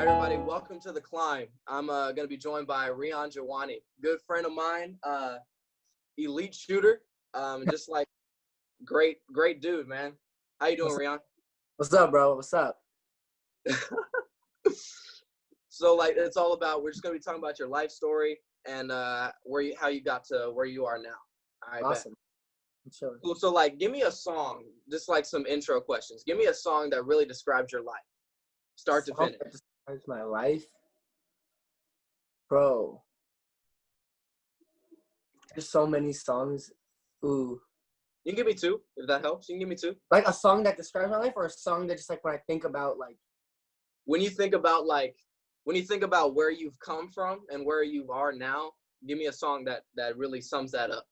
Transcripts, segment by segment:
All right, everybody, welcome to The Climb. I'm going to be joined by Riyaan Jiwani, good friend of mine, elite shooter, just like great dude, man. How you doing, Riyaan? What's up, bro? What's up? So, like, it's all about, we're just going to be talking about your life story and how you got to where you are now. All right, Awesome. Sure. Cool. So, like, give me a song, just like some intro questions. Give me a song that really describes your life, start to finish. That describes my life? Bro. There's so many songs. Ooh. You can give me two, if that helps. You can give me two. Like a song that describes my life, or a song that just like when I think about like when you think about where you've come from and where you are now, give me a song that really sums that up.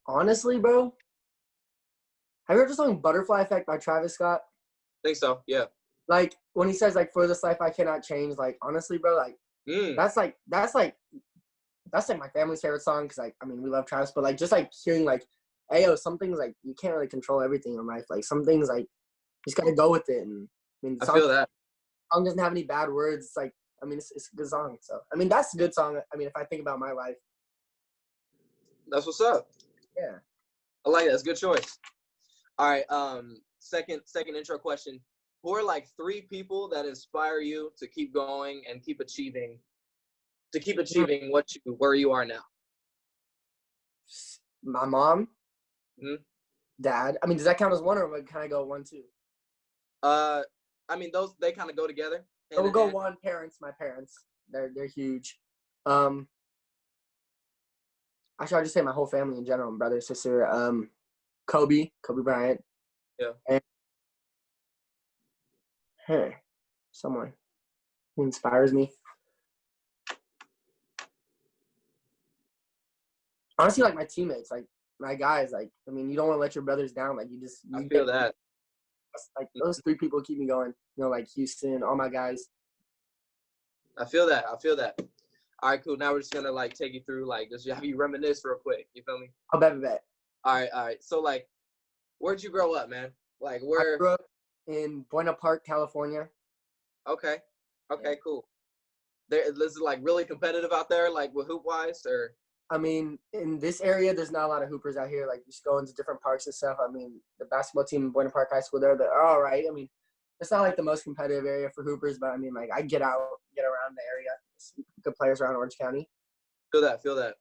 Honestly, bro, have you heard the song Butterfly Effect by Travis Scott? I think so, yeah. Like when he says like, for this life I cannot change, like honestly, bro, like that's like my family's favorite song, because like, I mean, we love Travis, but like just like hearing like, hey, yo, some things like you can't really control everything in life. Like some things like you just gotta go with it. And I mean, I feel that. The song doesn't have any bad words. It's like, I mean, it's a good song. So I mean, that's a good song. I mean, if I think about my life, that's what's up. Yeah, I like that. It's a good choice. All right. Second intro question. Who are like three people that inspire you to keep going and keep achieving where you are now? My mom, dad. I mean, does that count as one, or can I go 1, 2? I mean, they kind of go together. We'll go one. My parents. They're huge. Actually, I'll just say my whole family in general, brother, sister, Kobe Bryant. Yeah. And someone who inspires me. Honestly, like my teammates, like my guys, like, I mean, you don't want to let your brothers down. Like I feel that. Like those three people keep me going, you know, like Houston, all my guys. I feel that. All right, cool. Now we're just gonna like take you through like just have you reminisce real quick. You feel me? I'll bet. All right. So like, where'd you grow up, man? Like where? I grew up in Buena Park, California. Okay, yeah. Cool. This is like really competitive out there, like with hoop wise, or? I mean, in this area, there's not a lot of hoopers out here. Like, just go into different parks and stuff. I mean, the basketball team in Buena Park High School, they're all right. I mean, it's not like the most competitive area for hoopers, but I mean, like, I get around the area. Some good players around Orange County. Feel that.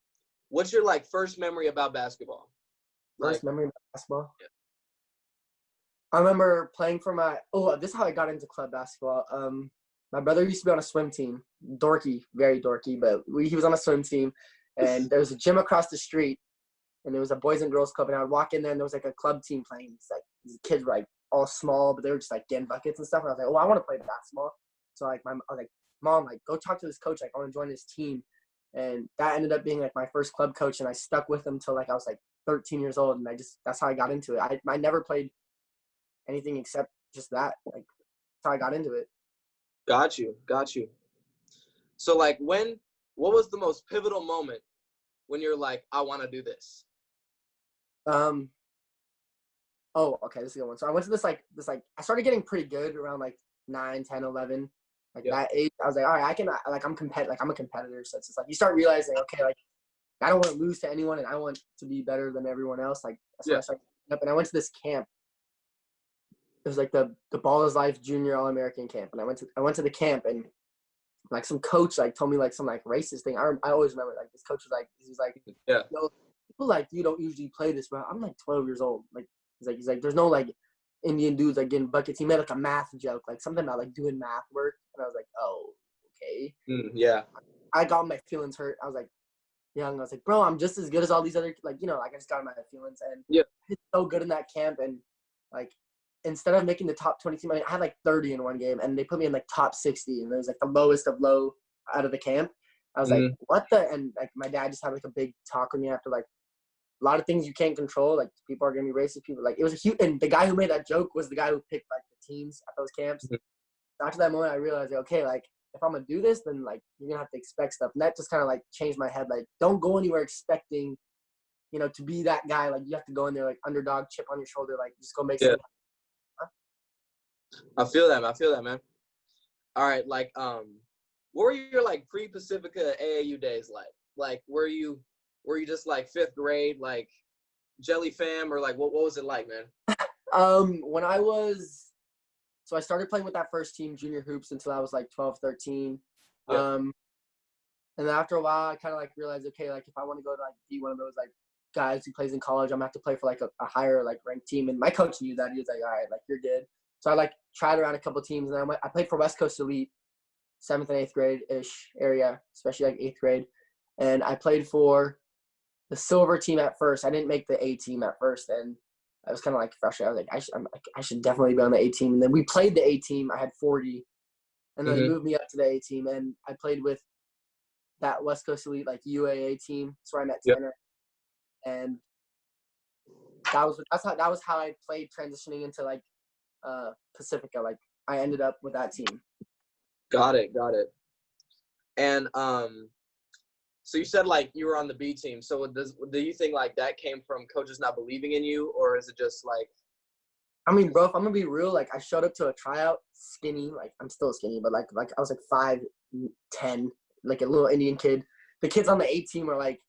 What's your like first memory about basketball? First memory about basketball? Yeah. I remember playing for this is how I got into club basketball. My brother used to be on a swim team. Dorky, very dorky, but he was on a swim team. And there was a gym across the street, and there was a boys and girls club. And I would walk in there, and there was like a club team playing. It's like these kids were like all small, but they were just like getting buckets and stuff. And I was like, I want to play basketball. So like, I was like, Mom, like go talk to this coach. Like I want to join this team. And that ended up being like my first club coach, and I stuck with him till like I was like 13 years old. And that's how I got into it. I never played anything except just that. Like that's how I got into it. Got you. So like what was the most pivotal moment when you're like, I want to do this? Okay, this is a good one. So I went to this I started getting pretty good around like 9, 10, 11. Like that age, I was like, all right, I'm a competitor. So it's just like, you start realizing, okay, like I don't want to lose to anyone, and I want to be better than everyone else. Like that's when I started up, and I went to this camp. It was like the Ball is Life Junior All-American camp. And I went to the camp, and like some coach like told me like some like racist thing. I always remember like this coach was like, no, people like you don't usually play this, bro. I'm like 12 years old. Like he's like there's no like Indian dudes like getting buckets. He made like a math joke, like something about like doing math work, and I was like, oh, okay. Yeah. I got my feelings hurt. I was like young. I was like, bro, I'm just as good as all these other, like, you know, like I just got my feelings, and I did so good in that camp, and like instead of making the top 20 team, I had like 30 in one game, and they put me in like top 60, and it was like the lowest of low out of the camp. I was like, what the? And like my dad just had like a big talk with me after, like a lot of things you can't control. Like people are gonna be racist. People like it was a huge. And the guy who made that joke was the guy who picked like the teams at those camps. After that moment, I realized, like, okay, like if I'm gonna do this, then like you're gonna have to expect stuff. And that just kind of like changed my head. Like, don't go anywhere expecting, you know, to be that guy. Like you have to go in there like underdog, chip on your shoulder, like just go make something. I feel that. I feel that, man. All right, like, what were your like pre-Pacifica AAU days like? Like, were you just like fifth grade, like Jelly fam, or like what was it like, man? When I was so I started playing with that first team junior hoops until I was like 12, 13. Yeah. And then after a while I kind of like realized, okay, like if I want to go to like be one of those like guys who plays in college, I'm gonna have to play for like a higher like ranked team. And my coach knew that. He was like, all right, like you're good. So I like tried around a couple teams, and then I played for West Coast Elite, 7th and 8th grade ish area, especially like 8th grade. And I played for the silver team at first. I didn't make the A team at first, and I was kind of like frustrated. I was like, I should definitely be on the A team. And then we played the A team. I had 40, and then they moved me up to the A team, and I played with that West Coast Elite like UAA team. That's where I met Tanner, and that was how I played transitioning into like Pacifica. Like I ended up with that team. Got it. And so you said like you were on the B team. So do you think like that came from coaches not believing in you, or is it just like? I mean, bro, if I'm gonna be real, like I showed up to a tryout skinny, like I'm still skinny, but like I was like 5'10", like a little Indian kid. The kids on the A team were like,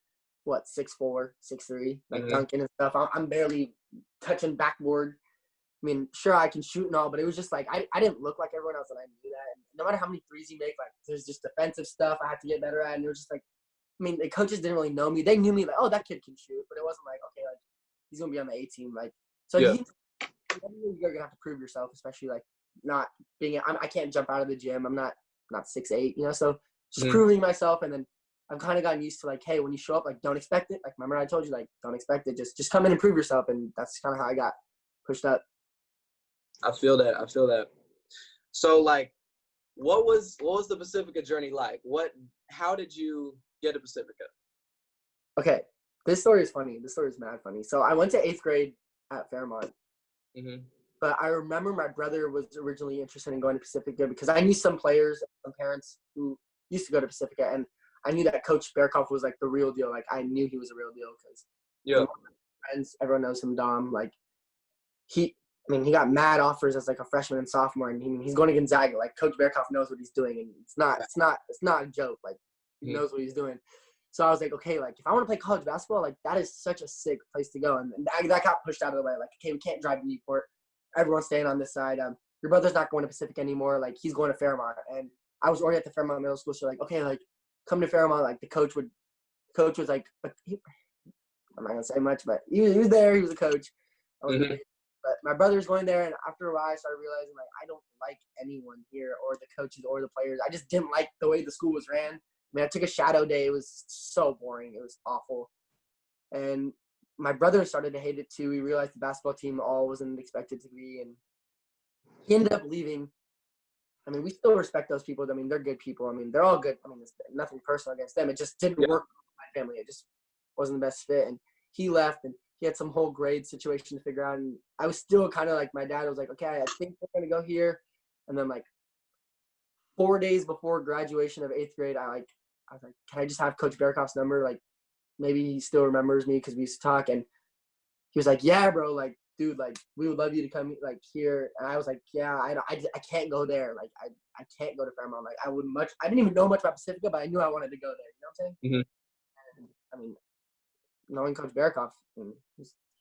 what, 6'4", 6'3", like dunking and stuff. I'm barely touching backboard. I mean, sure, I can shoot and all, but it was just like I didn't look like everyone else, and I knew that. And no matter how many threes you make, like there's just defensive stuff I had to get better at, and it was just like, I mean, the coaches didn't really know me. They knew me like, oh, that kid can shoot, but it wasn't like, okay, like he's gonna be on the A team, like so. Yeah. You're gonna have to prove yourself, especially like not being. I can't jump out of the gym. I'm not 6'8", you know. So just proving myself, and then I've kind of gotten used to like, hey, when you show up, like don't expect it. Like remember I told you, like don't expect it. Just come in and prove yourself, and that's kind of how I got pushed up. I feel that. So like, what was the Pacifica journey like? How did you get to Pacifica? Okay, this story is funny. This story is mad funny. So I went to 8th grade at Fairmont. But I remember my brother was originally interested in going to Pacifica because I knew some players, some parents who used to go to Pacifica, and I knew that Coach Bearkoff was like the real deal. Like I knew he was a real deal because friends, everyone knows him. Dom, like he got mad offers as like a freshman and sophomore, and he's going to Gonzaga. Like Coach Bearkoff knows what he's doing, and it's not a joke. Like he knows what he's doing. So I was like, okay, like if I want to play college basketball, like that is such a sick place to go, and that got pushed out of the way. Like, okay, we can't drive to Newport. Everyone's staying on this side. Your brother's not going to Pacific anymore. Like he's going to Fairmont, and I was already at the Fairmont Middle School. So like, okay, like come to Fairmont. Like the coach was like, I'm not gonna say much, but he was there. He was a coach. But my brother's going there, and after a while, I started realizing like I don't like anyone here, or the coaches, or the players. I just didn't like the way the school was ran. I mean, I took a shadow day. It was so boring. It was awful. And my brother started to hate it too. He realized the basketball team all wasn't expected to be, and he ended up leaving. I mean, we still respect those people. I mean, they're good people. I mean, they're all good. I mean, it's nothing personal against them. It just didn't work with my family. It just wasn't the best fit. And he left, and he had some whole grade situation to figure out. And I was still kind of like, my dad was like, okay, I think we're going to go here. And then like 4 days before graduation of 8th grade, I was like, can I just have Coach Bearkoff's number? Like, maybe he still remembers me because we used to talk. And he was like, yeah, bro, like, dude, like, we would love you to come, like, here. And I was like, yeah, I can't go there. Like, I can't go to Fairmont. Like, I didn't even know much about Pacifica, but I knew I wanted to go there. You know what I'm saying? And, I mean, knowing Coach Bearkoff,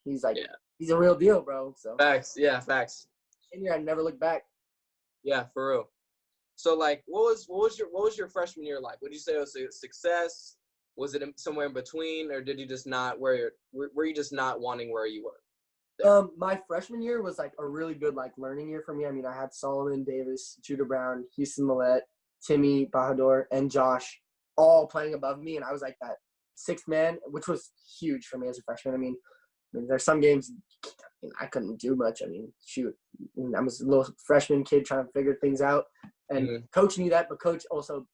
he's like, he's a real deal, bro. So Facts. Yeah, facts. In here, I never looked back. Yeah, for real. So like, what was your freshman year like? Would you say it was a success? Was it somewhere in between, or did you just not were you just not wanting where you were? My freshman year was like a really good like learning year for me. I mean, I had Solomon Davis, Judah Brown, Houston Millette, Timmy Bahadur, and Josh all playing above me, and I was like that sixth man, which was huge for me as a freshman. I mean there's some games I couldn't do much. I mean, shoot, I was a little freshman kid trying to figure things out, and Coach knew that, but Coach also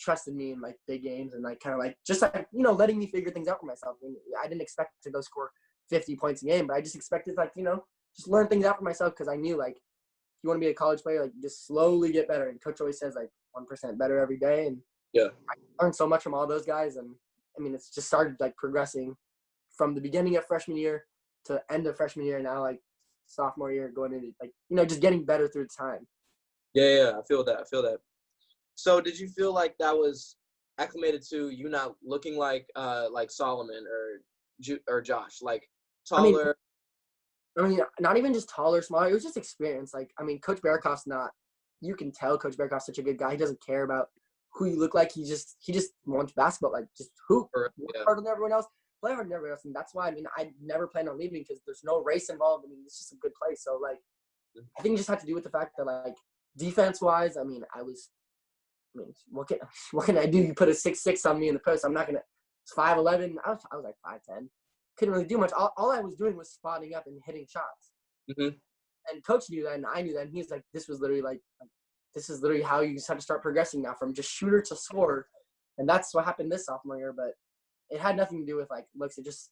trusted me in like big games and like kind of like just like letting me figure things out for myself. I mean, I didn't expect to go score 50 points a game, but I just expected like just learn things out for myself because I knew like if you want to be a college player, like just slowly get better. And Coach always says like 1% better every day, and I learned so much from all those guys. And I mean, it's just started like progressing from the beginning of freshman year to end of freshman year. Now like sophomore year, going into like, just getting better through time. Yeah, I feel that. So did you feel like that was acclimated to you not looking like Solomon or Josh, like taller? I mean, not even just taller, smaller. It was just experience. Like, I mean, Coach Bearcoff's you can tell Coach Bearcoff's such a good guy. He doesn't care about who you look like. He just wants basketball. Like, just hoop. Work harder than everyone else. Play harder than everyone else. And that's why, I mean, I never plan on leaving because there's no race involved. I mean, it's just a good place. So, like, I think it just had to do with the fact that, like, defense-wise, I mean, what can I do? You put a 6'6" on me in the post. I'm not going to – it's 5'11". I was like 5'10". Couldn't really do much. All I was doing was spotting up and hitting shots. Mm-hmm. And Coach knew that, and I knew that. And he's like, this is literally how you just have to start progressing now, from just shooter to scorer. And that's what happened this sophomore year. But it had nothing to do with, like, looks. It just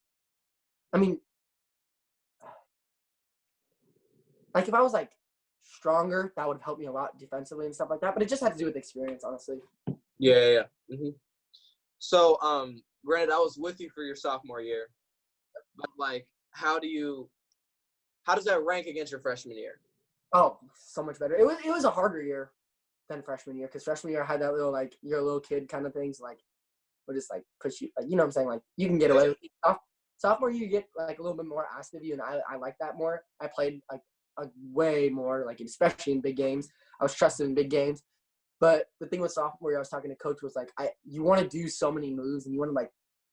– I mean, like, if I was, like, stronger, that would have helped me a lot defensively and stuff like that. But it just had to do with experience, honestly. Yeah. Mm-hmm. So, granted, I was with you for your sophomore year. But, like, how does that rank against your freshman year? Oh, so much better. It was a harder year than freshman year, because freshman year I had that little, like, you're a little kid kind of things, like, we'll just, like, push you, like, you know what I'm saying? Like, you can get away with it. Sophomore year, you get, like, a little bit more asked of you, and I like that more. I played, like, way more, like, especially in big games. I was trusted in big games. But the thing with sophomore year, I was talking to Coach, was, like, you want to do so many moves, and you want to, like,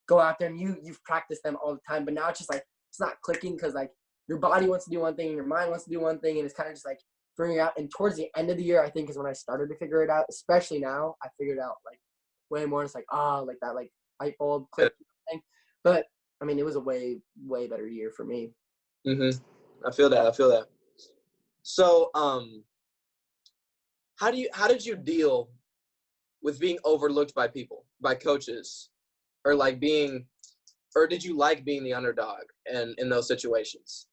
go out there, and you've practiced them all the time, but now it's just, like, it's not clicking because, like, your body wants to do one thing and your mind wants to do one thing, and it's kind of just, like, figuring it out. And towards the end of the year, I think, is when I started to figure it out, especially now. I figured out, like, way more. It's like, like that, like, light bulb click thing. But, I mean, it was a way, way better year for me. Mm-hmm. I feel that. So, how did you deal with being overlooked by people, by coaches, or did you like being the underdog in those situations?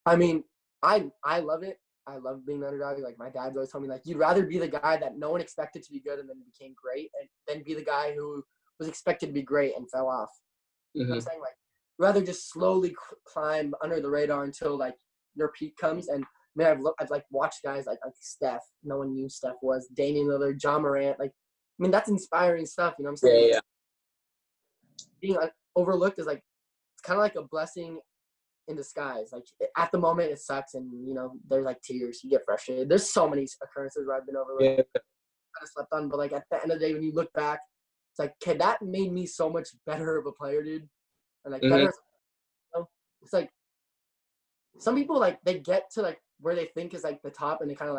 I mean, I love it. I love being the underdog. Like, my dad's always told me, like, you'd rather be the guy that no one expected to be good and then became great, and then be the guy who was expected to be great and fell off. Mm-hmm. You know what I'm saying? Like, rather just slowly climb under the radar until, like, your peak comes. And man, I've like watched guys like Steph. No one knew Steph was. Damian Lillard, John Morant. Like, I mean, that's inspiring stuff. You know what I'm saying? Yeah. Being overlooked is, like, it's kind of like a blessing in disguise. Like, at the moment, it sucks, and there's, like, tears. You get frustrated. There's so many occurrences where I've been overlooked, kind of slept on. But, like, at the end of the day, when you look back, it's like, okay, that made me so much better of a player, dude. And, like, better. It's like some people, like, they get to, like, where they think is, like, the top, and they kind of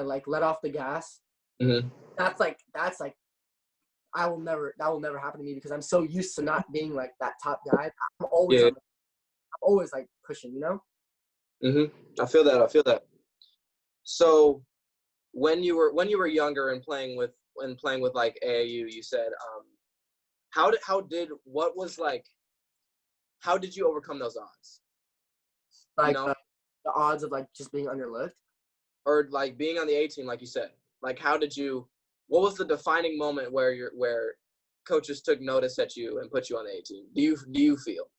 like let off the gas. Mm-hmm. That will never happen to me, because I'm so used to not being, like, that top guy. I'm always like pushing, Mm-hmm. I feel that. So when you were younger and playing with like AAU, you said, how did you overcome those odds? Like, the odds of, like, just being underlooked, or, like, being on the A team, like you said. Like, what was the defining moment where coaches took notice at you and put you on the A team? Do you feel?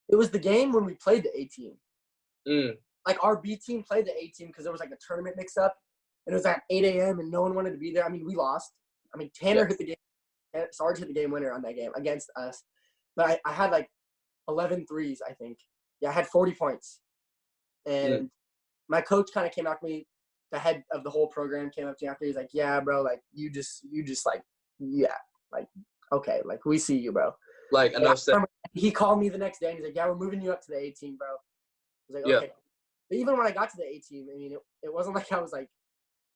It was the game when we played the A team. Mm. Like, our B team played the A team because there was, like, a tournament mix up, and it was at 8 a.m. and no one wanted to be there. I mean, we lost. I mean, Tanner hit the game. Sarge hit the game winner on that game against us. But I had, like, 11 threes, I think. Yeah, I had 40 points. And my coach kind of came after me. The head of the whole program came up to me after. He's like, yeah, bro, like, you just like, yeah, like, okay, like, we see you, bro. Like, enough said. He called me the next day, and he's like, yeah, we're moving you up to the A team, bro. I was like, okay. But even when I got to the A team, I mean, it wasn't like I was like,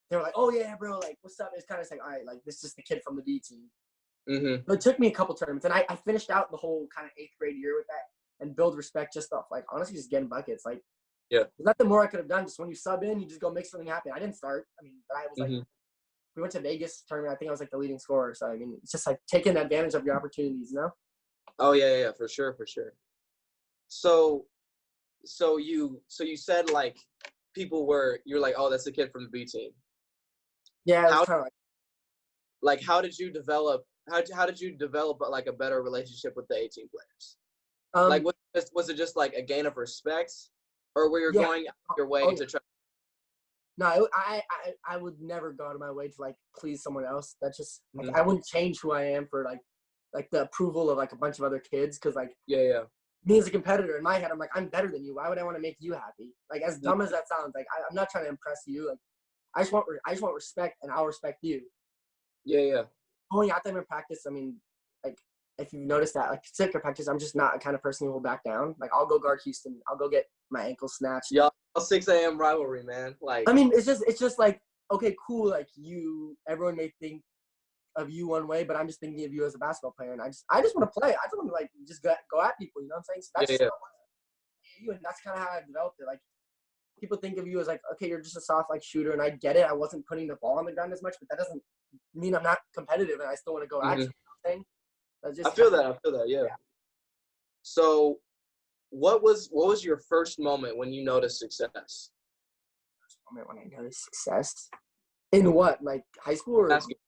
they were like, oh, yeah, bro, like, what's up? It's kind of like, all right, like, this is just the kid from the B team. Mm-hmm. But it took me a couple tournaments, and I finished out the whole kind of 8th grade year with that, and build respect just off, like, honestly, just getting buckets. Like, there's nothing more I could have done. Just when you sub in, you just go make something happen. I didn't start. I mean, but I was like, we went to Vegas tournament. I think I was, like, the leading scorer. So, I mean, it's just, like, taking advantage of your opportunities, Oh, yeah, for sure. So you said, like, you're like, oh, that's the kid from the B team. Yeah, it was kind of like, how did you develop like a better relationship with the 18 players? Like, was it just like a gain of respect, or where you're Yeah. going out of your way Oh, to try? No, I would never go out of my way to like please someone else. That's just like Mhm. I wouldn't change who I am for like the approval of like a bunch of other kids. Because like Yeah. me as a competitor in my head, I'm like, I'm better than you. Why would I want to make you happy? Like as dumb as that sounds, like I'm not trying to impress you. Like I just want respect, and I'll respect you. Yeah. Going out there in practice, I mean, like if you've noticed that, like Pacifica practice, I'm just not a kind of person who will back down. Like I'll go guard Houston. I'll go get my ankle snatched. Y'all 6 a.m. rivalry, man. Like, I mean, it's just like, okay, cool. Like everyone may think of you one way, but I'm just thinking of you as a basketball player, and I just want to play. I just want to like just go at people. You know what I'm saying? So that's just you, and that's kind of how I've developed it. Like people think of you as like, okay, you're just a soft like shooter, and I get it. I wasn't putting the ball on the ground as much, but that doesn't mean I'm not competitive, and I still want to go at you. You know what I'm saying? That's just I feel that. Yeah. So, what was your first moment when you noticed success? Moment when I noticed success in what, like high school or Basketball.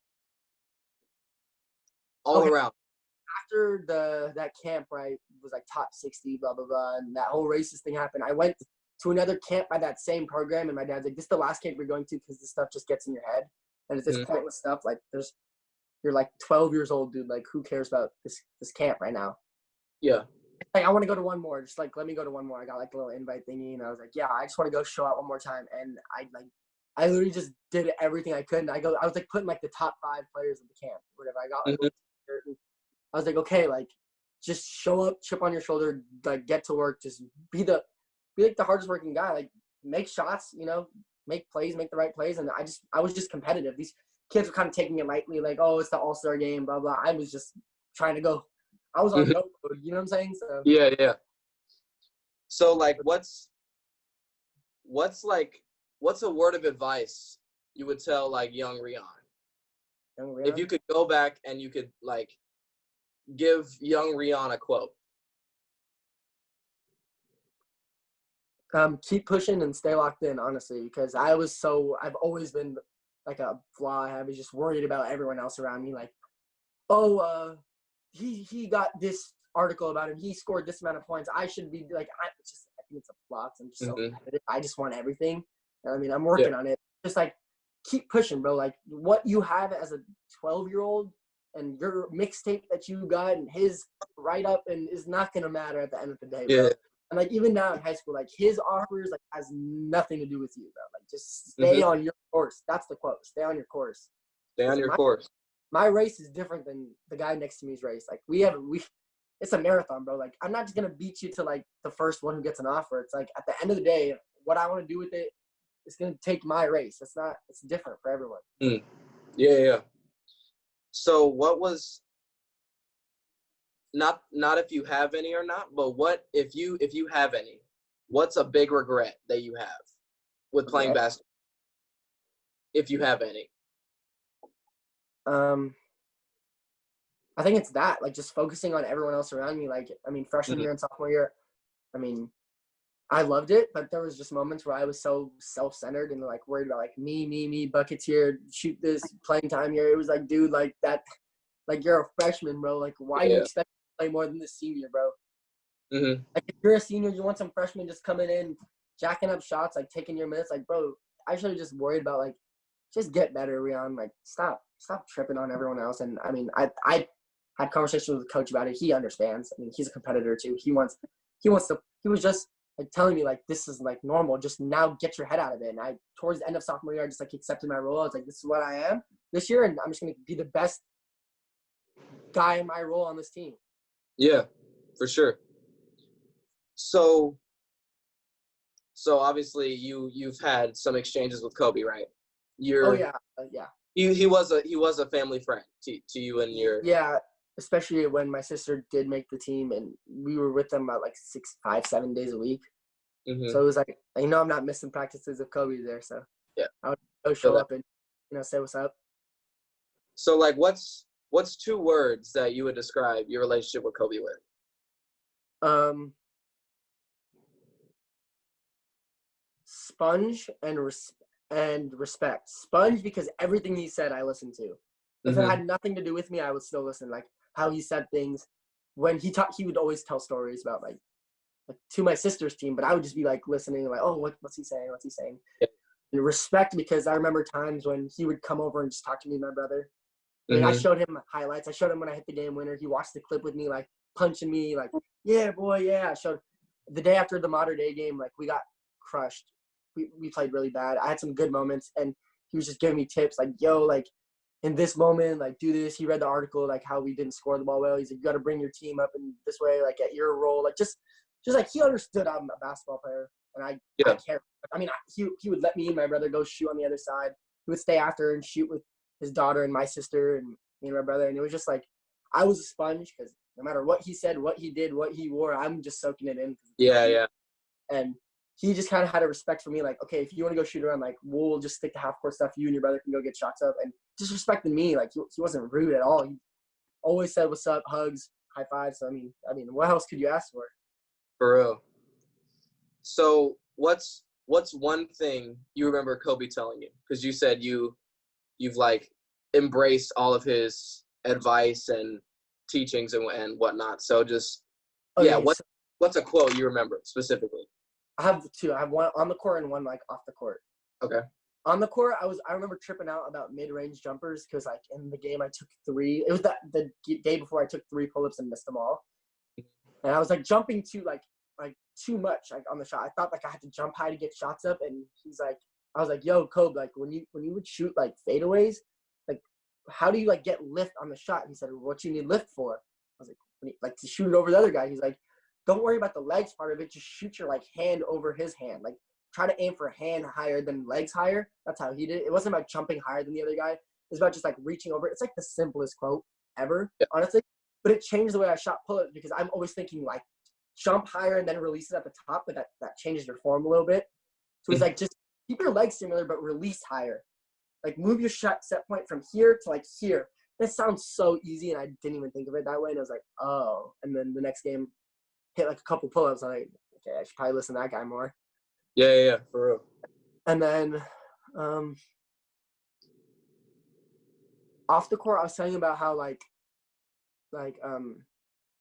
All around. After that camp, right, was like top 60, blah blah blah, and that whole racist thing happened. I went to another camp by that same program, and my dad's like, "This is the last camp you're going to because this stuff just gets in your head, and it's this pointless stuff. Like, you're like 12 years old, dude. Like, who cares about this camp right now?" Yeah. Like, I want to go to one more. Just like, let me go to one more. I got like a little invite thingy, and I was like, yeah, I just want to go show out one more time. And I literally just did everything I could. And I was like putting like the top 5 players of the camp, whatever. I got like, I was like, okay, like, just show up, chip on your shoulder, like, get to work, just be like the hardest working guy, like, make shots, you know, make plays, make the right plays. And I was just competitive. These kids were kind of taking it lightly, like, oh, it's the All-Star game, blah blah. I was just trying to go. I was on go mode, you know what I'm saying? So Yeah. So, like, what's a word of advice you would tell like young Riyaan? If you could go back and you could like give young Riyaan a quote. Keep pushing and stay locked in, honestly, because I've always been like a flaw I have is just worried about everyone else around me. Like, oh, he got this article about him. He scored this amount of points. I should be like, I think it's a flaw. I'm just so competitive. I just want everything. And I mean, I'm working on it. Just like keep pushing, bro. Like what you have as a 12-year-old and your mixtape that you got and his write up and is not gonna matter at the end of the day, bro. And like even now in high school, like his offers like has nothing to do with you, bro. Like just stay on your course. That's the quote. Stay on your course. Stay on your course. My race is different than the guy next to me's race. Like it's a marathon, bro. Like I'm not just gonna beat you to like the first one who gets an offer. It's like at the end of the day, what I want to do with it is gonna take my race. It's different for everyone. Yeah. So what was not if you have any or not, but what if you have any, what's a big regret that you have with playing basketball? If you have any. I think it's that, like just focusing on everyone else around me. Like, I mean, freshman year and sophomore year, I mean, I loved it, but there was just moments where I was so self-centered and like worried about like me, buckets here, shoot this, playing time here. It was like, dude, like that, like you're a freshman, bro. Like, why do you expect to play more than the senior, bro? Like, if you're a senior, you want some freshmen just coming in, jacking up shots, like taking your minutes. Like, bro, I should have just worried about like, just get better, Riyaan. Like, stop tripping on everyone else. And I mean, I had conversations with the coach about it. He understands. I mean, he's a competitor too. He was just like telling me like, this is like normal. Just now get your head out of it. And towards the end of sophomore year, I just like accepted my role. I was like, this is what I am this year. And I'm just going to be the best guy in my role on this team. Yeah, for sure. So obviously you've had some exchanges with Kobe, right? Yeah. He was a family friend to you and your. Yeah, especially when my sister did make the team and we were with them about like 7 days a week. So it was like, I'm not missing practices if Kobe's there. So yeah, I would go show up and say what's up. So like, what's 2 words that you would describe your relationship with Kobe with? Sponge and respect. Sponge because everything he said I listened to. If it had nothing to do with me, I would still listen. Like how he said things. When he talked, he would always tell stories about like to my sister's team, but I would just be like listening, like, oh, what's he saying? What's he saying? Yeah. The respect, because I remember times when he would come over and just talk to me and my brother. I mean, I Mm-hmm. showed him highlights. I showed him when I hit the game winner. He watched the clip with me, like punching me, like, yeah, boy, yeah. I showed the day after the Mater Dei game, like we got crushed. We played really bad. I had some good moments, and he was just giving me tips, like, yo, like in this moment, like do this. He read the article, like how we didn't score the ball well. He's like, you got to bring your team up in this way, like at your role, like just like he understood I'm a basketball player, and I care. I mean, he would let me and my brother go shoot on the other side. He would stay after and shoot with his daughter and my sister and me and my brother, and it was just like I was a sponge, because no matter what he said, what he did, what he wore, I'm just soaking it in. Yeah. And he just kind of had a respect for me, like, okay, if you want to go shoot around, like, we'll just stick to half-court stuff. You and your brother can go get shots up. And just respecting me, like, he wasn't rude at all. He always said, what's up, hugs, high fives. So, I mean, what else could you ask for? For real. So what's one thing you remember Kobe telling you? Because you said you've like embraced all of his advice and teachings and whatnot. So just what's a quote you remember specifically? I have two. I have one on the court and one like off the court. Okay. On the court, I remember tripping out about mid-range jumpers, because like in the game I took 3. It was the day before I took 3 pull-ups and missed them all, and I was like jumping too too much like on the shot. I thought like I had to jump high to get shots up, and I was like, yo, Kobe, like when you would shoot like fadeaways, like how do you like get lift on the shot? And he said, what you need lift for? I was like to shoot it over the other guy. He's like, don't worry about the legs part of it. Just shoot your like hand over his hand. Like try to aim for hand higher than legs higher. That's how he did it. It wasn't about jumping higher than the other guy. It was about just like reaching over. It's like the simplest quote ever, honestly. But it changed the way I shot pull-ups, because I'm always thinking like jump higher and then release it at the top, but that changes your form a little bit. So it's like just keep your legs similar but release higher. Like move your shot set point from here to like here. That sounds so easy, and I didn't even think of it that way. And I was like, oh. And then the next game, hit like a couple pull-ups. I'm like, okay, I should probably listen to that guy more. Yeah, for real. And then off the court, I was telling you about how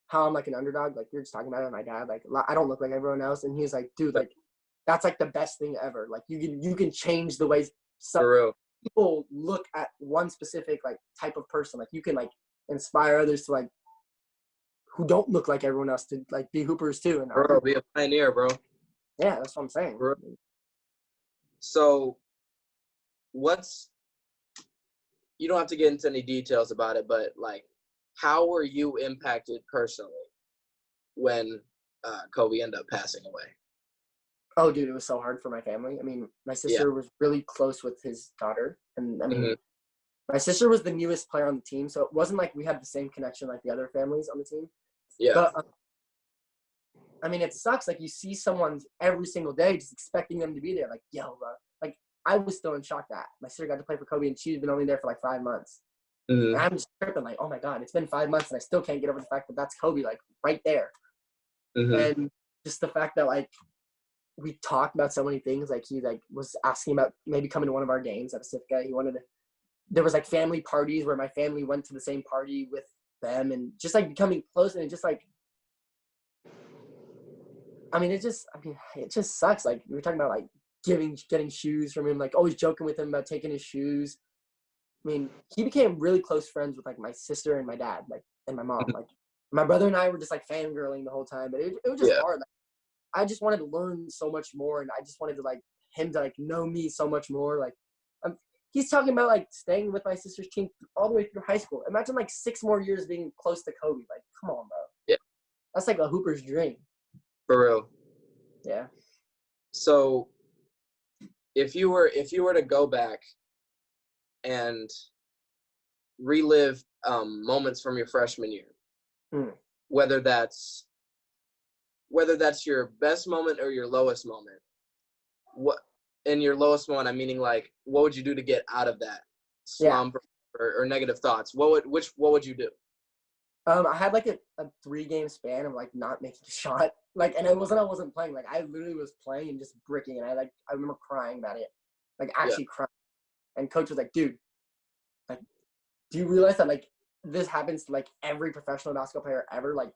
how I'm like an underdog. Like we were just talking about it with my dad. Like I don't look like everyone else, and he was like, dude, like that's like the best thing ever. Like you can change the ways for real. People look at one specific like type of person. Like you can like inspire others to like who don't look like everyone else to like be hoopers too. And bro, be a pioneer, bro. Yeah, that's what I'm saying. Bro. So you don't have to get into any details about it, but like how were you impacted personally when Kobe ended up passing away? Oh, dude, it was so hard for my family. I mean, my sister was really close with his daughter. And I mean, my sister was the newest player on the team, so it wasn't like we had the same connection like the other families on the team. Yeah. But, I mean, it sucks. Like, you see someone every single day just expecting them to be there. Like, yo, bro. Like, I was still in shock that my sister got to play for Kobe, and she's been only there for like 5 months. And I'm just tripping like, oh, my God, it's been 5 months, and I still can't get over the fact that that's Kobe, like, right there. And just the fact that, like, we talked about so many things. Like he like was asking about maybe coming to one of our games at Pacifica. He wanted to. There was like family parties where my family went to the same party with them, and just like becoming close. And it just like, it just sucks. Like we were talking about like getting shoes from him. Like always joking with him about taking his shoes. I mean, he became really close friends with like my sister and my dad, like and my mom. Like my brother and I were just like fangirling the whole time, but it was just hard. Like, I just wanted to learn so much more, and I just wanted to like him to like know me so much more. Like, he's talking about like staying with my sister's team all the way through high school. Imagine like 6 more years being close to Kobe. Like, come on, bro. Yeah, that's like a hooper's dream. For real. Yeah. So, if you were to go back and relive moments from your freshman year, whether that's your best moment or your lowest moment, in your lowest moment, I'm meaning like, what would you do to get out of that slump or negative thoughts? What would you do? I had like a 3-game span of like not making a shot. Like, and it wasn't I wasn't playing. Like, I literally was playing and just bricking, and I remember crying about it, like actually crying. And coach was like, dude, like, do you realize that like this happens to like every professional basketball player ever? Like,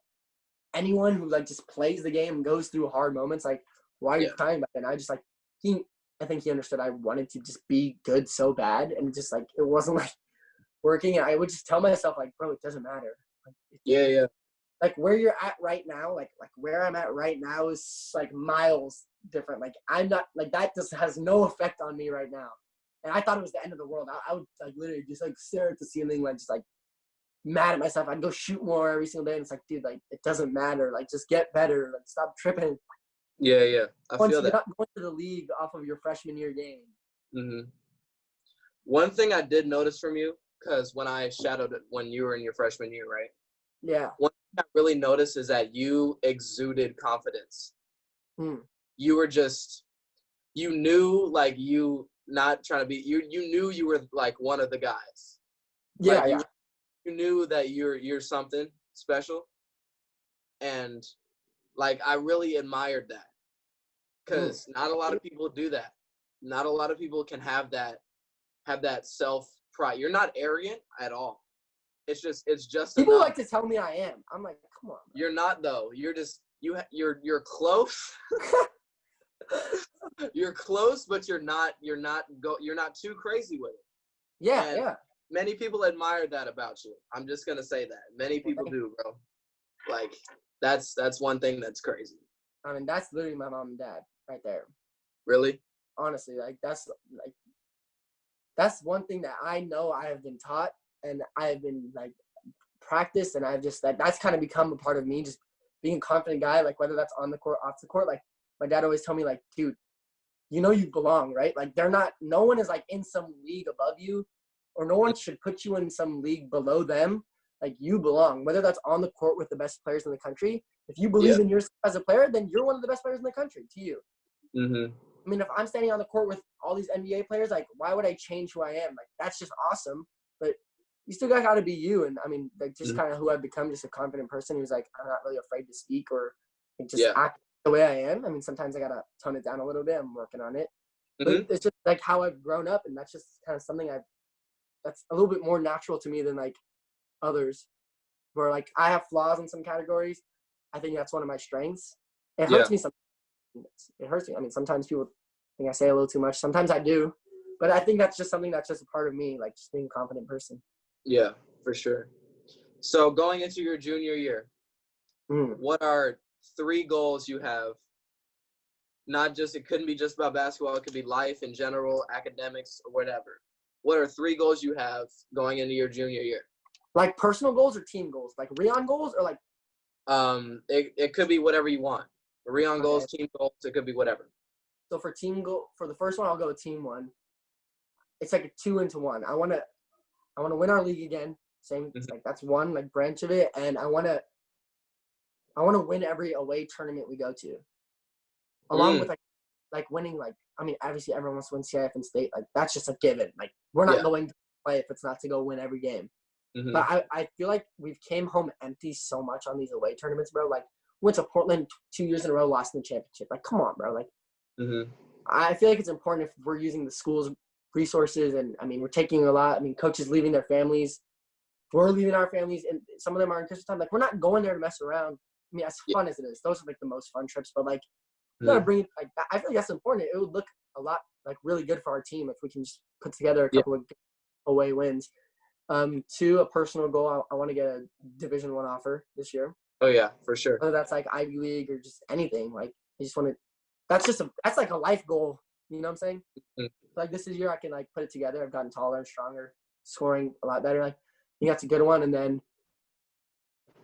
anyone who like just plays the game and goes through hard moments, like, why are you crying about it? And I just like I think he understood I wanted to just be good so bad, and just like it wasn't like working. And I would just tell myself like, bro, it doesn't matter. Like, Yeah. Like where you're at right now, like where I'm at right now is like miles different. Like I'm not like that just has no effect on me right now. And I thought it was the end of the world. I would like literally just like stare at the ceiling, like just like mad at myself. I'd go shoot more every single day, and it's like, dude, like it doesn't matter. Like just get better. Like stop tripping. Yeah. I feel You're that. not going to the league off of your freshman year game. Mm-hmm. One thing I did notice from you, because when I shadowed it when you were in your freshman year, right? Yeah. One thing I really noticed is that you exuded confidence. You were just, you knew, like, you not trying to be, you knew you were like one of the guys. Yeah, like, yeah. You knew that you're something special, and like I really admired that, because not a lot of people do that. Not a lot of people can have that self pride. You're not arrogant at all. It's just People enough. like to tell me I am. I'm like, come on. You're not though. You're just you're close. You're close, but you're not too crazy with it. Yeah, And yeah. many people admire that about you. I'm just gonna say that. Many people do, bro. Like that's one thing that's crazy. I mean, that's literally my mom and dad right there. Really? Honestly, that's one thing that I know I have been taught, and I have been like practiced, and I've just that's kind of become a part of me, just being a confident guy, like whether that's on the court, off the court. Like my dad always told me, like, dude, you know you belong, right? Like no one is like in some league above you, or no one should put you in some league below them. Like you belong, whether that's on the court with the best players in the country. If you believe in yourself as a player, then you're one of the best players in the country to you. Mm-hmm. I mean, if I'm standing on the court with all these NBA players, like, why would I change who I am? Like, that's just awesome. But you still got to be you. And I mean, like, just kind of who I've become, just a confident person who's like, I'm not really afraid to speak or just act the way I am. I mean, sometimes I got to tone it down a little bit. I'm working on it. But it's just like how I've grown up. And that's just kind of something that's a little bit more natural to me than like others, where like I have flaws in some categories. I think that's one of my strengths. It hurts me sometimes. It hurts me. I mean, sometimes people think I say a little too much. Sometimes I do. But I think that's just something that's just a part of me, like just being a confident person. Yeah, for sure. So going into your junior year, what are 3 goals you have? Not just, it couldn't be just about basketball. It could be life in general, academics, or whatever. What are 3 goals you have going into your junior year? Like personal goals or team goals? Like Riyaan goals or like? It could be whatever you want. Riyaan goals, team goals, it could be whatever. So for the first one, I'll go with team 1. It's like a 2-into-1. I want to win our league again. Same, like that's one like branch of it, and I want to win every away tournament we go to, along with like winning. Like I mean, obviously everyone wants to win CIF and state. Like that's just a given. Like we're not going to play if it's not to go win every game. But I feel like we've came home empty so much on these away tournaments, bro. Like went to Portland 2 years in a row, lost in the championship. Like come on, bro. Like I feel like it's important if we're using the school's resources, and I mean we're taking a lot. I mean coaches leaving their families, we're leaving our families, and some of them are in Christmas time. Like we're not going there to mess around. I mean, as fun as it is, those are like the most fun trips. But like, you gotta bring like I feel like that's important. It would look a lot like really good for our team if we can just put together a couple of away wins. 2, a personal goal. I want to get a Division I offer this year. Oh yeah, for sure. Whether that's like Ivy League or just anything. Like I just want to. That's like a life goal. You know what I'm saying? Like this is year I can like put it together. I've gotten taller and stronger, scoring a lot better. Like I think that's a good one. And then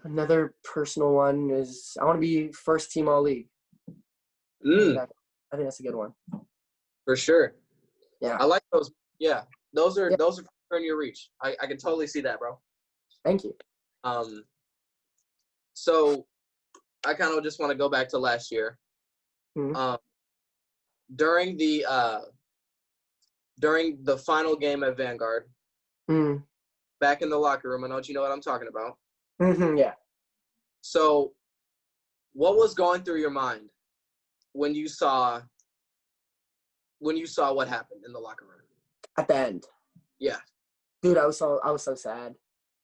another personal one is I want to be first team all league. I think that's a good one. For sure. Yeah. I like those. Yeah. Those are in your reach. I can totally see that, bro. Thank you. So I kind of just want to go back to last year. During the final game at Vanguard, back in the locker room, I know you know what I'm talking about. Yeah. So what was going through your mind when you saw what happened in the locker room? At the end. Yeah. Dude, I was so sad.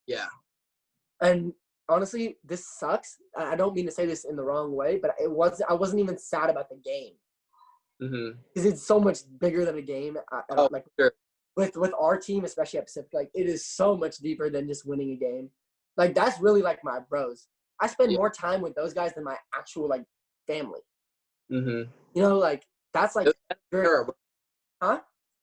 Yeah. And honestly, this sucks. I don't mean to say this in the wrong way, but I wasn't even sad about the game. Because it's so much bigger than a game. Like sure. with our team, especially at Pacifica, like it is so much deeper than just winning a game. Like that's really like my bros. I spend more time with those guys than my actual like family. You know, like that's like, huh?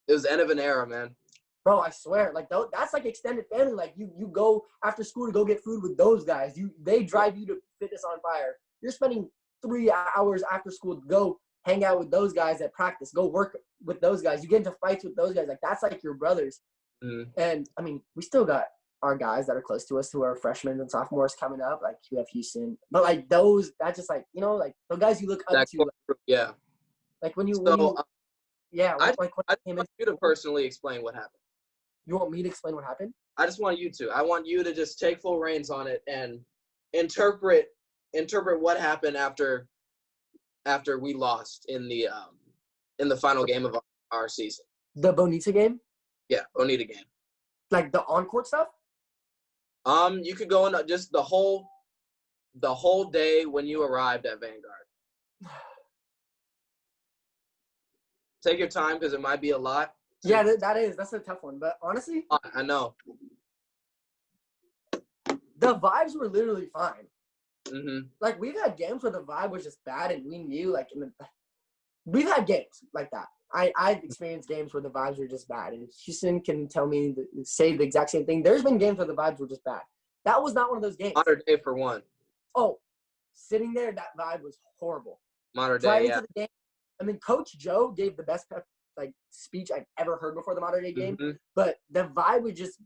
It was the end of an era, man. Bro, I swear, like that's like extended family. Like you go after school to go get food with those guys. They drive you to Fitness on Fire. You're spending 3 hours after school to go hang out with those guys at practice. Go work with those guys. You get into fights with those guys. Like that's like your brothers. And I mean, we still got our guys that are close to us who are freshmen and sophomores coming up. Like we have Houston, but like those, that's just like, you know, like the guys you look up to. Like, yeah. Like when you, yeah. I want you to personally explain what happened. You want me to explain what happened? I just want you to. I want you to just take full reins on it and interpret what happened after we lost in the final game of our season. The Bonita game? Yeah, Bonita game. Like the on-court stuff? You could go in just the whole day when you arrived at Vanguard. Take your time because it might be a lot. Yeah, that's a tough one. But honestly, I know. The vibes were literally fine. Like we've had games where the vibe was just bad, and we knew like we've had games like that. I've experienced games where the vibes were just bad, and Houston can say the exact same thing. There's been games where the vibes were just bad. That was not one of those games. Modern Day for one. Oh, sitting there, that vibe was horrible. Modern Day, into the game, I mean, Coach Joe gave the best speech I've ever heard before the Modern Day game, but the vibe was just.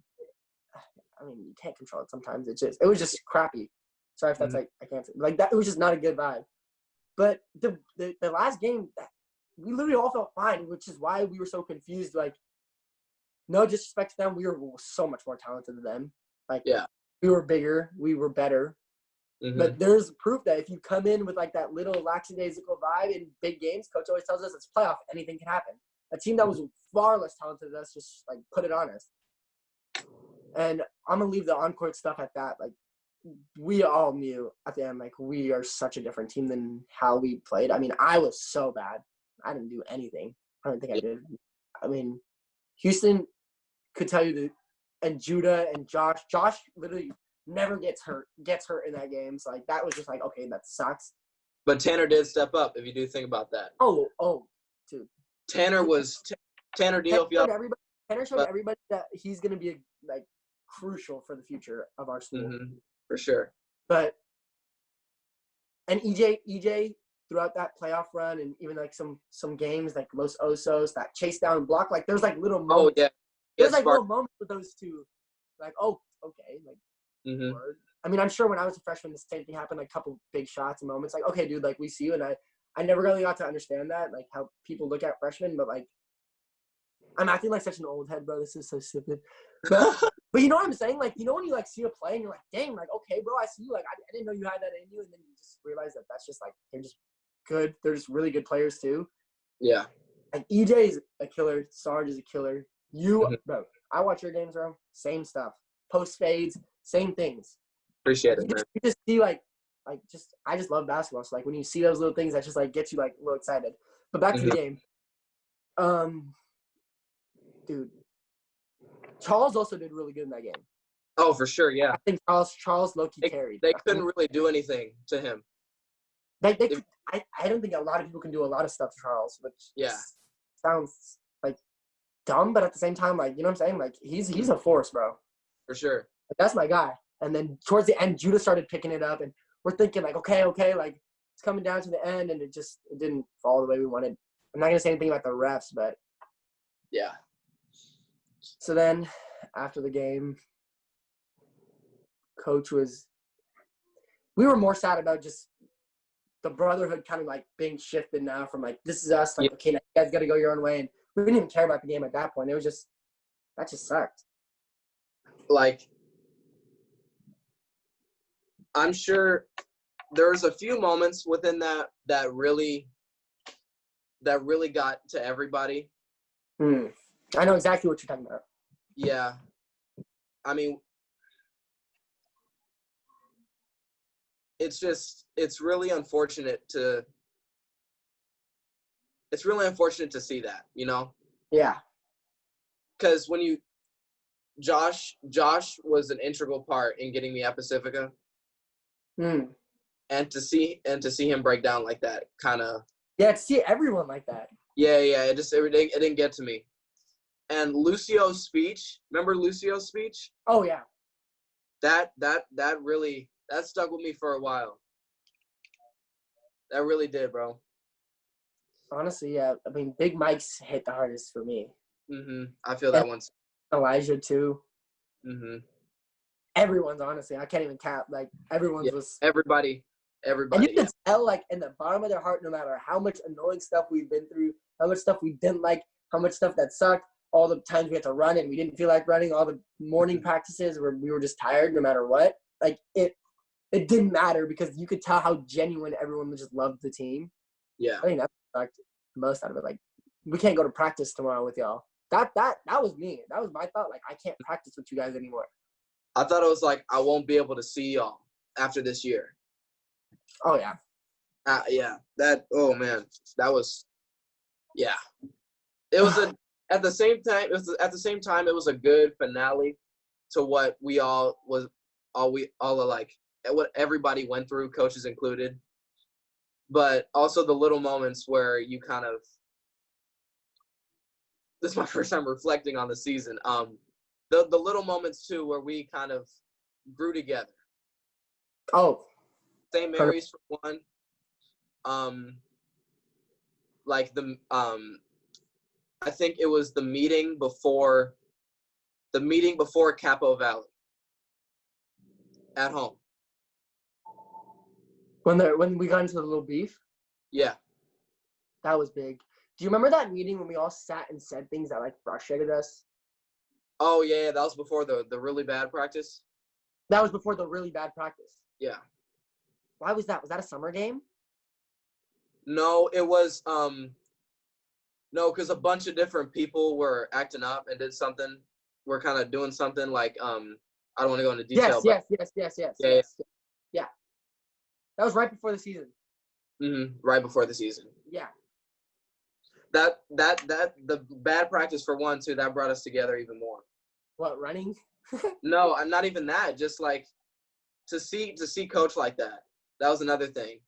I mean, you can't control it sometimes. It was just crappy. Sorry if that's I can't say. Like that, it was just not a good vibe. But the last game, we literally all felt fine, which is why we were so confused. Like, no disrespect to them, we were so much more talented than them. Like, we were bigger, we were better. But there's proof that if you come in with like that little lackadaisical vibe in big games, coach always tells us it's playoff, anything can happen. A team that was far less talented than us just like put it on us. And I'm gonna leave the on-court stuff at that. Like, we all knew at the end, like, we are such a different team than how we played. I mean, I was so bad. I didn't do anything. I don't think I did. I mean, Houston could tell you and Judah and Josh literally never gets hurt in that game. So, like, that was just like, okay, that sucks. But Tanner did step up, if you do think about that. Oh, dude. Tanner showed everybody that he's going to be, like, crucial for the future of our school. For sure. But and EJ throughout that playoff run and even like some games like Los Osos, that chase down block, like there's like little moments. Oh yeah. There's like little moments with those two. Like, oh, okay. Like I mean, I'm sure when I was a freshman the same thing happened, like a couple big shots and moments. Like, okay, dude, like we see you, and I never really got to understand that, like how people look at freshmen, but like I'm acting like such an old head, bro. This is so stupid. But you know what I'm saying? Like, you know when you, like, see a play and you're like, dang, like, okay, bro, I see you. Like, I didn't know you had that in you. And then you just realize that that's just, like, they're just good. They're just really good players, too. Yeah. Like, EJ is a killer. Sarge is a killer. Bro, I watch your games, bro. Same stuff. Post fades, same things. Appreciate it, man. You just see, I just love basketball. So, like, when you see those little things, that just, like, gets you, like, a little excited. But back to the game. Dude. Charles also did really good in that game. Oh, for sure, yeah. I think Charles low-key carried. They couldn't really do anything to him. I don't think a lot of people can do a lot of stuff to Charles, which sounds like dumb, but at the same time, like, you know what I'm saying? Like, he's a force, bro. For sure. Like, that's my guy. And then towards the end, Judah started picking it up, and we're thinking like, okay, like it's coming down to the end, and it didn't fall the way we wanted. I'm not gonna say anything about the refs, but yeah. So then, after the game, we were more sad about just the brotherhood kind of like being shifted now from like, this is us, like, okay, now you guys got to go your own way. And we didn't even care about the game at that point. It was just, that just sucked. Like, I'm sure there was a few moments within that really got to everybody. I know exactly what you're talking about. Yeah. I mean, it's really unfortunate to see that, you know? Yeah. Because when Josh was an integral part in getting me at Pacifica. Mm. And to see him break down like that, kind of. Yeah, to see everyone like that. Yeah. It didn't get to me. And Lucio's speech, remember Lucio's speech? Oh yeah. That really stuck with me for a while. That really did, bro. Honestly, yeah. I mean, Big Mike's hit the hardest for me. I feel that one. Elijah too. Everyone's, honestly, I can't even count. Like everyone's was everybody. And you could tell, like in the bottom of their heart, no matter how much annoying stuff we've been through, how much stuff we didn't like, how much stuff that sucked, all the times we had to run and we didn't feel like running, all the morning practices where we were just tired, no matter what. Like it didn't matter because you could tell how genuine everyone just loved the team. Yeah, I think that's the most out of it. Like we can't go to practice tomorrow with y'all. That was me. That was my thought. Like I can't practice with you guys anymore. I thought it was like I won't be able to see y'all after this year. Oh yeah. Yeah. That. Oh man. That was. Yeah. It was at the same time. It was a good finale to what we all are like what everybody went through, coaches included. But also the little moments where you kind of. This is my first time reflecting on the season. The little moments too where we kind of grew together. Oh. St. Mary's for one. Like I think it was the meeting before Capo Valley at home. When we got into the little beef? Yeah. That was big. Do you remember that meeting when we all sat and said things that like frustrated us? Oh yeah, that was before the really bad practice. That was before the really bad practice. Yeah. Why was that? Was that a summer game? No, it was no, because a bunch of different people were acting up and did something. We're kind of doing something like I don't want to go into detail. Yes. Yeah. That was right before the season. Right before the season. Yeah. That the bad practice for one too, that brought us together even more. What, running? No, I'm not even that. Just like to see coach like that. That was another thing.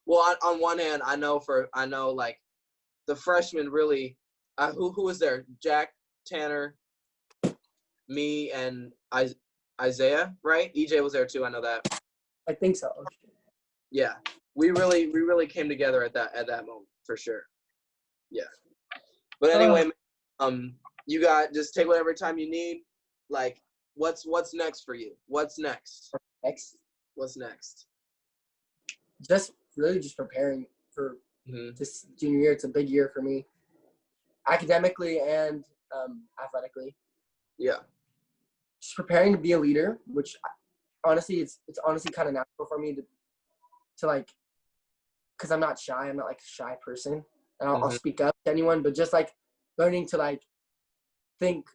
Well, on one hand, I know like the freshmen really. Who was there? Jack, Tanner, me, and Isaiah, right? EJ was there too. I know that. I think so. Yeah, we really came together at that moment for sure. Yeah, but anyway, you got just take whatever time you need. Like, what's next for you? What's next? What's next? Just preparing for this junior year. It's a big year for me, academically and athletically. Yeah. Just preparing to be a leader, which honestly, it's honestly kind of natural for me to like, because I'm not shy. I'm not like a shy person, and I'll speak up to anyone. But just like learning to like think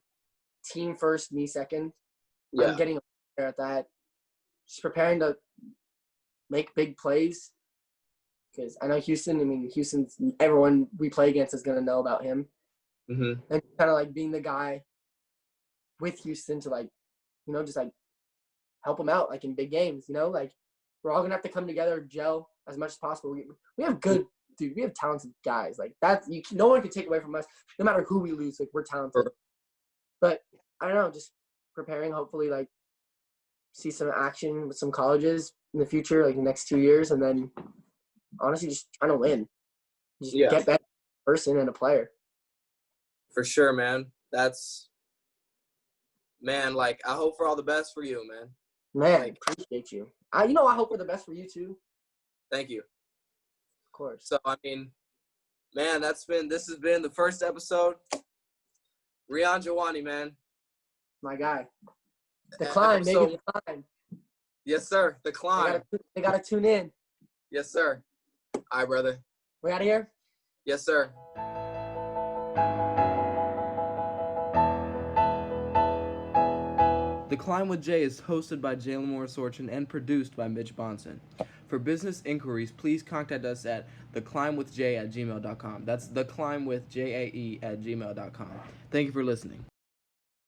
team first, me second. Yeah. I'm getting better at that. Just preparing to make big plays. Because I know Houston's everyone we play against is gonna know about him. And kind of like being the guy with Houston to like, just like help them out like in big games. Like we're all gonna have to come together, gel as much as possible. We have we have talented guys. Like that's no one can take away from us. No matter who we lose, like we're talented. But I don't know, just preparing. Hopefully, like see some action with some colleges in the future, like the next 2 years, and then honestly just trying to win. Just get better person and a player. For sure, man. Like I hope for all the best for you, man. Man, appreciate you. I hope for the best for you too. Thank you. Of course. So man, this has been the first episode. Riyaan Jiwani, man. My guy. The climb, baby. The climb. Yes, sir. The climb. They gotta tune in. Yes, sir. All right, brother. We out of here? Yes, sir. The Climb with Jay is hosted by Jaelin Morris-Orchen and produced by Mitch Bahnsen. For business inquiries, please contact us at theclimbwithjay@gmail.com. That's theclimbwithjae@gmail.com. Thank you for listening.